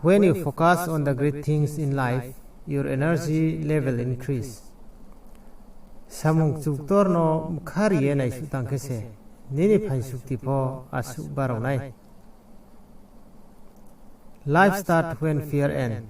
When you focus on the great things in life, your energy level increase. Samung chuktor no Mkha riye nai su tangkese. Nini Phaing sukti po asu barau nai. Life start when fear end.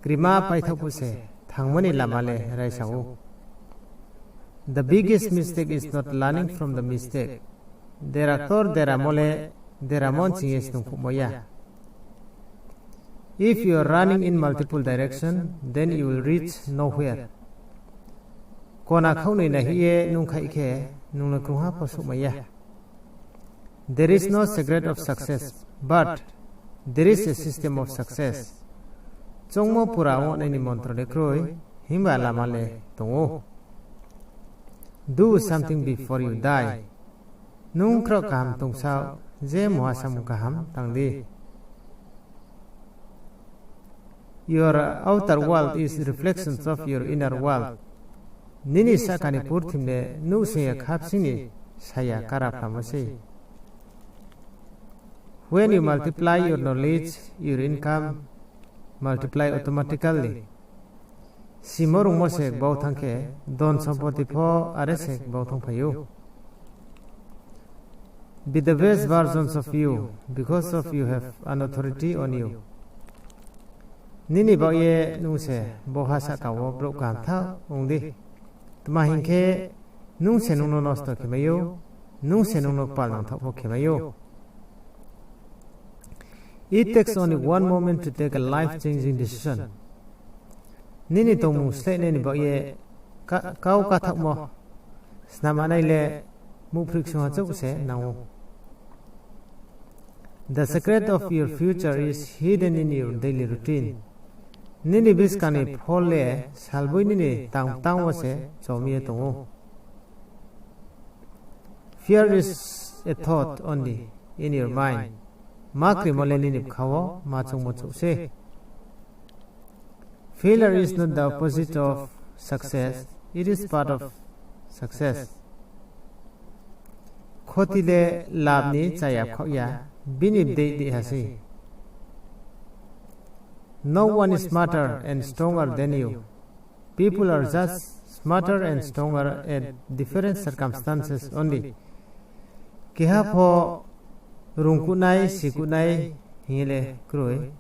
Krima paithapu se thangmani lamale rai sangu. The biggest mistake is not learning from the mistake. Dera mole dera mon chinges nungku moya. If you are running in multiple directions, then you will reach nowhere. Kona khauni na hiye nung khai ke nung na kruha pasu maya. There is no secret of success, but there is a system of success. Chongmo pura won any mantra de kroi himba lamale tongo. Do something before you die. Nung kro kaham tung sao je moha sam kaham tangdi. Your outer world is reflections of your inner world. Nini sakani purthimne nu se khapsini saya karapamase. When you multiply your knowledge, your income multiply automatically. Simorung mose bautangke don sampoti pho aresek bautang payu. Be the best versions of you because of you have an authority on you. Nini ba ye nu se bohasa kawo program tha ongdi. Tma hinke nung se nung no nosto ke mayo nung se nung no pal nang thapo ke mayo. It takes only one moment to take a life-changing decision. Nini tong slay nini ba ye kau ka thak mo snamanai le mu friction chau se nang. The secret of your future is hidden in your daily routine. Nini biskani phole salboi nini tang wase chomiye tongo. Fear is a thought only in your mind. Makri mole nini khawo ma chung mo se. Failure is not the opposite of success, it is part of success. Khoti le labni chaya khoya binib de hasi. No one is smarter and stronger than you. People are just smarter and stronger at different circumstances only. Kiha pho rungkunai sikunai hile kroi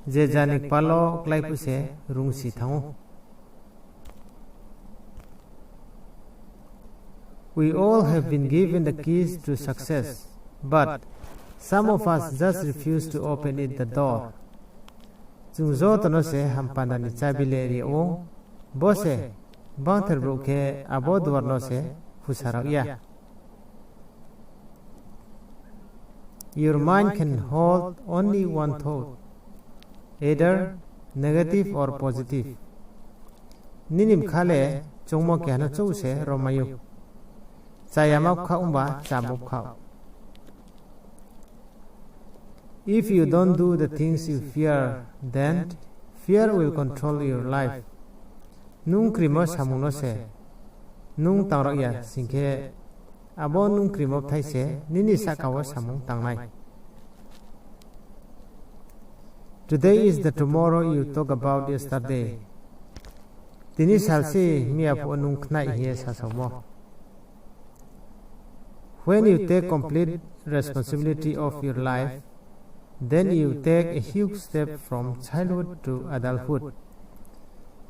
je janik palo klai puse rungsi thango. We all have been given the keys to success, but some of us just refuse to open it the door. Zungzo tono se hampana ni chabile ri o bose bangthar broke abo dwarno se fusaraya. Your mind can hold only one thought, either negative or positive. Ninim khale chongmo kyana chou se romayu. Chayama khaumba chamuk khau. If you don't do the things you fear, then fear will control your life. Nung krimo samuno se, nung tangraya singke, abo nung krimo thai se, nini sakawa samung tangnai. Today is the tomorrow you talk about yesterday. Tini salsi miapo nung knai hiye sasomo. When you take complete responsibility of your life, then you take a huge step from childhood to adulthood.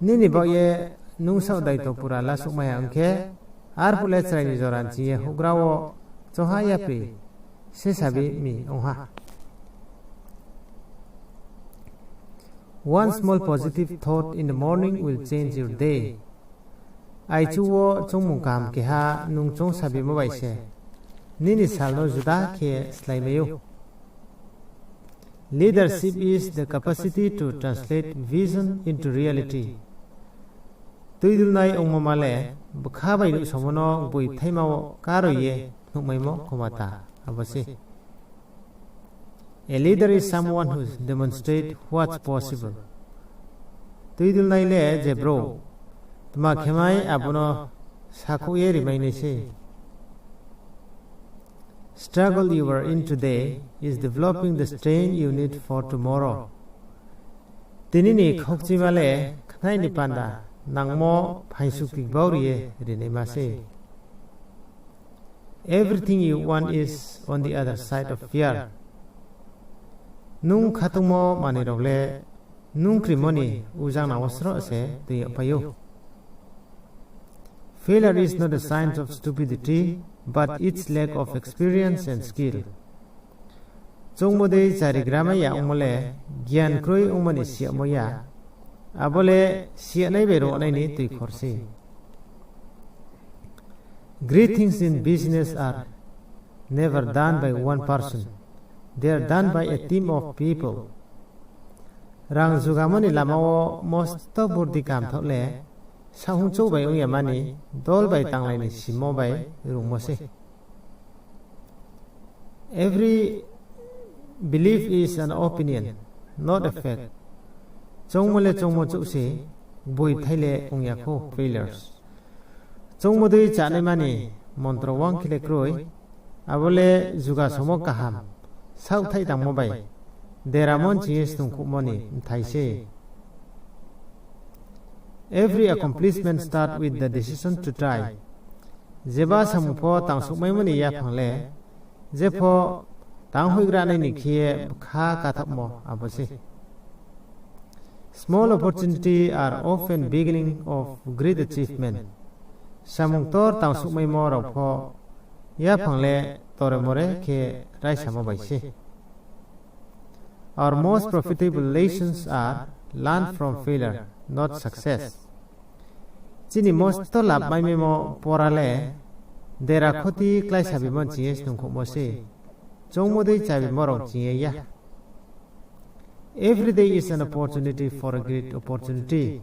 Nini ba ye nung sao dai to pura la suk mai angke ar pule chrai ni joran chi ye hugrawo choha ya pri se sabi mi ongha. One small positive thought in the morning will change your day. Ai chuwo chongmung kam ke ha nung chong sabi mo bai se. Nini salno juda ke slai meyo. Leadership is the capacity to translate vision into reality. Tuidulnai ongmamale bukhabai lu somono bui thaimao karoye Maimo komata abase. A leader is someone who demonstrates what's possible. Tuidulnai le jebro tma khemai abono sakuye rimainese. Struggle you are in today is developing the strength you need for tomorrow. Tinini Kokchimale, Knaini Panda, Nangmo, Paisuki Baurie, Rinemase. Everything you want is on the other side of fear. Nung Katumo Manirole, Nung Crimoni, Uzana Wasrose, the Apayo. Failure is not a sign of stupidity, but its lack of experience and skill. Chongmode Charigramaya Umole, Gian Kroi Umani Siamoya, Abole Sianebero Nani to Corsi. Great things in business are never done by one person. They are done by a team of people. Rang Zugamoni Lamao most Burdi Kamtole, Sahuncho by Uyamani, Dol by Tanglani Simo by Rumose. Every belief is an opinion, not a fact. Chongmole Chongmochusi, Bui Tele Unyako failures. Chongmodui Chanemani, Montrawang Kilekroi, Abole Zuga Somo Kaham, South Taita Mobile, Deramon Chies Kumoni, Taise. Every accomplishment starts with the decision to try. Zeba Samupo Tang Sumemoni Yapangle, Zepo Tang Hugrani Nikie, Mkha Katamo, Abose. Small opportunities are often beginning of great achievement. Samung tor tang suk Maimo rau pho ya phangle tore more ke rai samo baise. Our most profitable lessons are learned from failure, not success. Chini most to lab Maimo porale dera khoti klai sabimon chies tung kho mose chongmodei chabi morong chie ya. Every day is an opportunity for a great opportunity.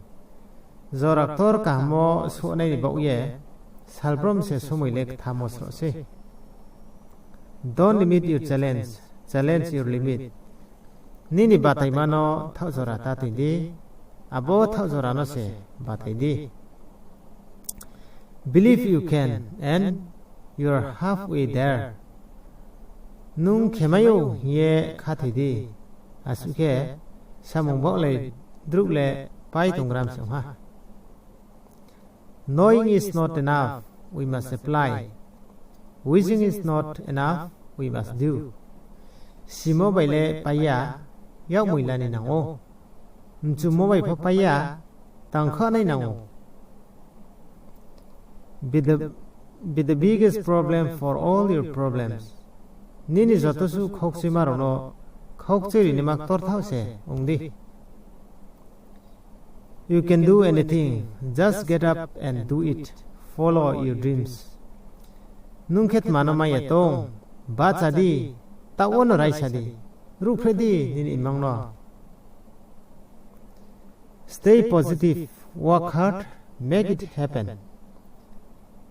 Zoraktor Kahamo Sunay Bauye, Salbrom se Sumilek Thamos Rose. Don't limit your challenge, challenge your limit. Nini Bataimano, Tauzora Tatindi, Abo Tauzorano se, Bataidi. Believe you can, and you're halfway there. Nung Kemayo, ye Katidi, Asuke, Samung Bole, Drugle, Paitungram Samha. Knowing is not enough, we must apply. Wishing is not enough, we must do. Simo baile paya, yaw muilani nango. Mchumo bai papaya, tangkha nai nango. Be the biggest problem for all your problems. Nini zotosu khoksima rono, khokcheri nimak torthause, ungdi. You can do anything, just get up and do it. Follow your dreams. Nungket manomaya tong, batsadi, tawon raisadi, rupredi in imangno. Stay positive, work hard, make it happen.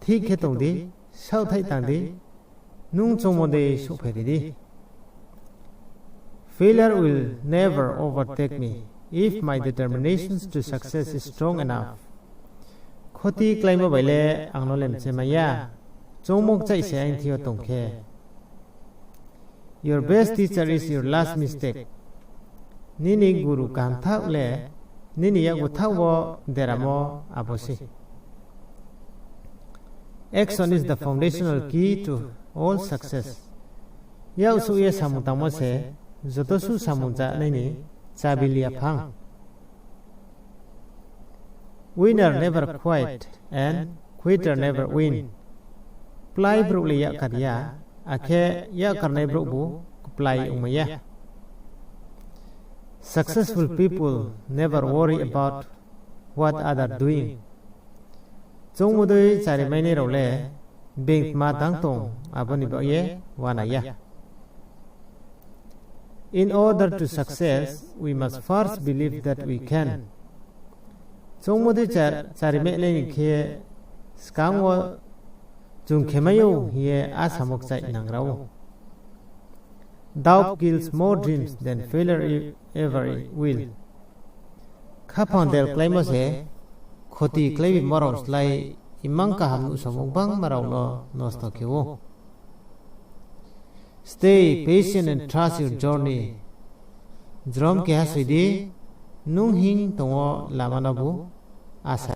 Thikhetongdi, sauthai tangdi, nung chomode supheridi. Failure will never overtake me if my determination to success is strong enough. Khoti klaimo baile angnolem chemaya, chomok chai se ain thio tongkhe. Your best teacher is your last mistake. Nini guru kantha ule, nini yagu thawo deramo abose. Action is the foundational key to all success. Yau suye samutamo se, zotosu samunja nini, Chabilia Phang. Winner never quit and quitter never win. Play bruli ya karya, akhe ya karne brubu, play umaya. Successful people never worry about what others doing. Chongmodoi chari maine role, bing ma dang tong, aboni boye, wanaya. In order to success, we must first believe that we can. Chongmode charime leni khe skangwo chung khemayo ye asamok chai nangrao. Doubt kills more dreams than failure ever will. Khapandel claimose khoti klaibi moros lai imang kaham usomok bang marau no nosto kewo. Stay patient and trust your journey. Jrom ke hasidi nung hing tongo lamanabu asa